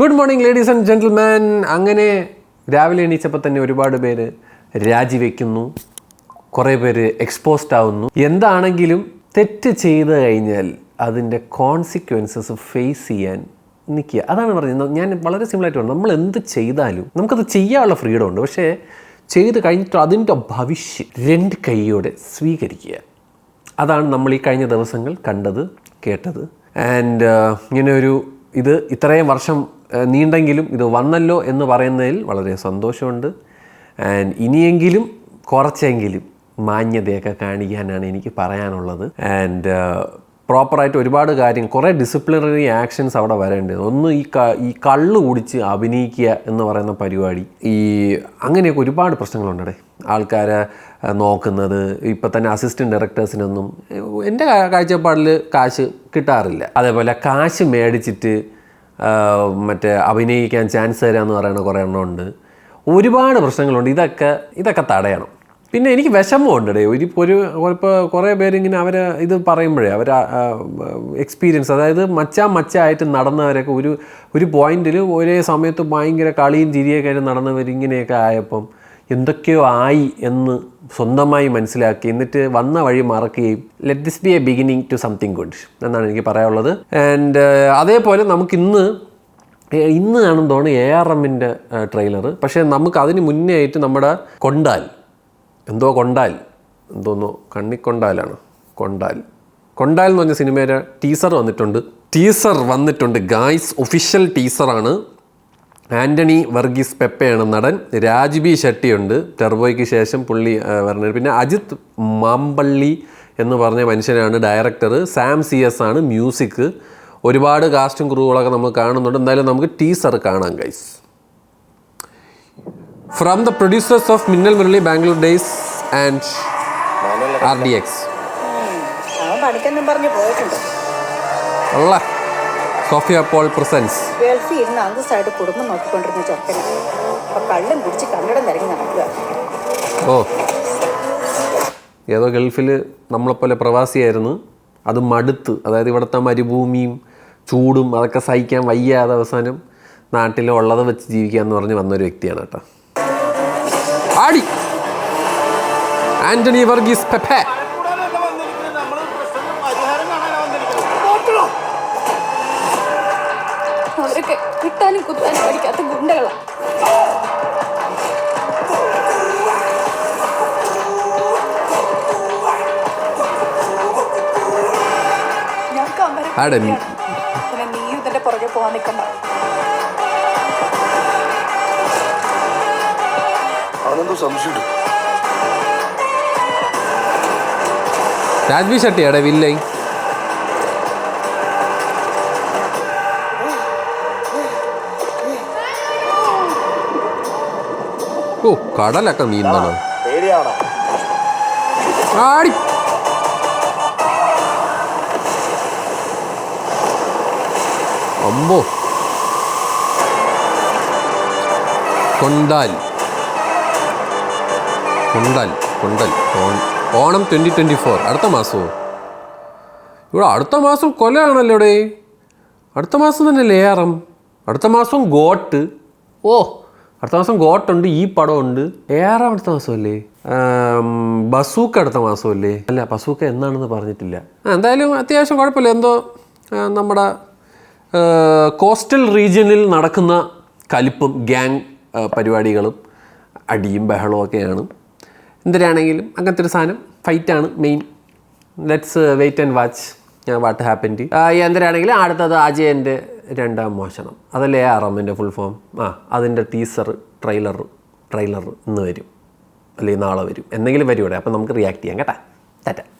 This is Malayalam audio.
Good morning ladies and gentleman. അങ്ങനെ രാവിലെ എണീച്ചപ്പോൾ തന്നെ ഒരുപാട് പേര് രാജിവെക്കുന്നു, കുറേ പേര് എക്സ്പോസ്ഡ് ആവുന്നു. എന്താണെങ്കിലും തെറ്റ് ചെയ്ത് കഴിഞ്ഞാൽ അതിൻ്റെ കോൺസിക്വൻസസ് ഫേസ് ചെയ്യാൻ നിൽക്കുക. അതാണ് പറയുന്നത്. ഞാൻ വളരെ സിമ്പിളായിട്ട് പറഞ്ഞു, നമ്മൾ എന്ത് ചെയ്താലും നമുക്കത് ചെയ്യാനുള്ള ഫ്രീഡം ഉണ്ട്. പക്ഷേ ചെയ്ത് കഴിഞ്ഞിട്ട് അതിൻ്റെ ഭവിഷ്യം രണ്ട് കൈയോടെ സ്വീകരിക്കുക. അതാണ് നമ്മൾ ഈ കഴിഞ്ഞ ദിവസങ്ങൾ കണ്ടത്, കേട്ടത്. ആൻഡ് ഇങ്ങനെ ഒരു ഇത് ഇത്രയും വർഷം നീണ്ടെങ്കിലും ഇത് വന്നല്ലോ എന്ന് പറയുന്നതിൽ വളരെ സന്തോഷമുണ്ട്. ആൻഡ് ഇനിയെങ്കിലും കുറച്ചെങ്കിലും മാന്യതയൊക്കെ കാണിക്കാനാണ് എനിക്ക് പറയാനുള്ളത്. ആൻഡ് പ്രോപ്പറായിട്ട് ഒരുപാട് കാര്യം, കുറേ ഡിസിപ്ലിനറി ആക്ഷൻസ് അവിടെ വരേണ്ടത്. ഒന്ന് ഈ കള്ള് കുടിച്ച് അഭിനയിക്കുക എന്ന് പറയുന്ന പരിപാടി, അങ്ങനെയൊക്കെ ഒരുപാട് പ്രശ്നങ്ങളുണ്ടേ. ആൾക്കാരെ നോക്കുന്നത്, ഇപ്പം തന്നെ അസിസ്റ്റൻറ്റ് ഡയറക്ടേഴ്സിനൊന്നും എൻ്റെ കാഴ്ചപ്പാടിൽ കാശ് കിട്ടാറില്ല. അതേപോലെ കാശ് മേടിച്ചിട്ട് മറ്റേ അഭിനയിക്കാൻ ചാൻസ് തരാമെന്ന് പറയുന്ന കുറേ എണ്ണമുണ്ട്. ഒരുപാട് പ്രശ്നങ്ങളുണ്ട്. ഇതൊക്കെ തടയണം. പിന്നെ എനിക്ക് വിഷമമുണ്ട്. ഇപ്പോൾ കുറേ പേരിങ്ങനെ ഇത് പറയുമ്പോഴേ എക്സ്പീരിയൻസ്, അതായത് മച്ചായിട്ട് നടന്നവരൊക്കെ ഒരു പോയിന്റിൽ ഒരേ സമയത്ത് ഭയങ്കര കളിയും ചിരിയൊക്കെ നടന്നവരിങ്ങനെയൊക്കെ ആയപ്പം എന്തൊക്കെയോ ആയി എന്ന് സ്വന്തമായി മനസ്സിലാക്കി, എന്നിട്ട് വന്ന വഴി മറക്കുകയും let this be a beginning to something good എന്നാണ് എനിക്ക് പറയാനുള്ളത്. ആൻഡ് അതേപോലെ നമുക്ക് ഇന്ന് ആണെന്ന് തോന്നുന്നു ARMൻ്റെ ട്രെയിലർ. പക്ഷേ നമുക്ക് അതിന് മുന്നേ ആയിട്ട് നമ്മുടെ കൊണ്ടാൽ എന്തോന്നോ കണ്ണിക്കൊണ്ടാലാണ് കൊണ്ടാൽ എന്ന് പറഞ്ഞ സിനിമയുടെ ടീസർ വന്നിട്ടുണ്ട് ഗായ്സ്. ഒഫീഷ്യൽ ടീസറാണ്. ആൻ്റണി വർഗീസ് പെപ്പയാണ് നടൻ. രാജ്ബി ഷെട്ടിയുണ്ട്, ടെർബോയ്ക്ക് ശേഷം പുള്ളി പറഞ്ഞത്. പിന്നെ അജിത് മാമ്പള്ളി എന്ന് പറഞ്ഞ മനുഷ്യനാണ് ഡയറക്ടർ. സാം CS ആണ് മ്യൂസിക്. ഒരുപാട് കാസ്റ്റും ക്രൂകളൊക്കെ നമ്മൾ കാണുന്നുണ്ട്. എന്തായാലും നമുക്ക് ടീസർ കാണാം guys. From the producers of Minnal Murali, Bangalore days and RDX. Sophia Paul presence. ഗൾഫിൽ ഇരുന്ന് അന്തസ്സായിട്ട് കുടുംബം നോക്കിക്കൊണ്ടിരുന്ന ചെറുക്കന് കള്ളും കുടിച്ച് കണ്ണടം തിരങ്ങി നടക്കുക. ഏതോ ഗൾഫിൽ നമ്മളെപ്പോലെ പ്രവാസിയായിരുന്നു. അത് മടുത്ത്, അതായത് ഇവിടുത്തെ മരുഭൂമിയും ചൂടും അതൊക്കെ സഹിക്കാൻ വയ്യാതെ അവസാനം നാട്ടിലുള്ളത് വെച്ച് ജീവിക്കാമെന്ന് പറഞ്ഞ് വന്നൊരു വ്യക്തിയാണ് കേട്ടോ. ആടി ആൻ്റണി വർഗീസ് പെപ്പെ. അവരൊക്കെ കിട്ടാനും കുത്താനും പഠിക്കാത്ത ഗുണ്ടകളാണ്. നീ ഇതിന്റെ പുറകെ പോവാൻ നിൽക്കണ്ട. രാജ്ബി ഷെട്ടിയാടെ വില്ലൈ. കടലൊക്കെ നീന്തണം. ആടി അമ്പോ. കൊണ്ടാൽ ഓണം 2024 അടുത്ത മാസമോ? ഇവിടെ അടുത്ത മാസം കൊലയാണല്ലോ ഇവിടെ. അടുത്ത മാസം തന്നെയല്ലേ ARM. അടുത്ത മാസം ഗോട്ട്. അടുത്ത മാസം ഗോട്ടുണ്ട്, ഈ പടമുണ്ട്. ARM അടുത്ത മാസമല്ലേ? ബസൂക്ക അടുത്ത മാസമല്ലേ? അല്ല, ബസൂക്ക എന്നാണെന്ന് പറഞ്ഞിട്ടില്ല. എന്തായാലും അത്യാവശ്യം കുഴപ്പമില്ല. എന്തോ നമ്മുടെ കോസ്റ്റൽ റീജിയനിൽ നടക്കുന്ന കലിപ്പും ഗ്യാങ് പരിപാടികളും അടിയും ബഹളവും ഒക്കെയാണ്. എന്തിനാണെങ്കിലും അങ്ങനത്തെ ഒരു സാധനം, ഫൈറ്റാണ് main. Let's wait and watch what happened. എന്തിനാണെങ്കിലും അടുത്തത് അജയൻ്റെ രണ്ടാം മോഷണം, അതല്ലേ ARMൻ്റെ ഫുൾ ഫോം. അതിൻ്റെ ട്രെയിലർ ഇന്ന് വരും, അല്ലെങ്കിൽ നാളെ വരും, എന്തെങ്കിലും വരും ഇവിടെ. അപ്പം നമുക്ക് റിയാക്ട് ചെയ്യാം കേട്ടാ.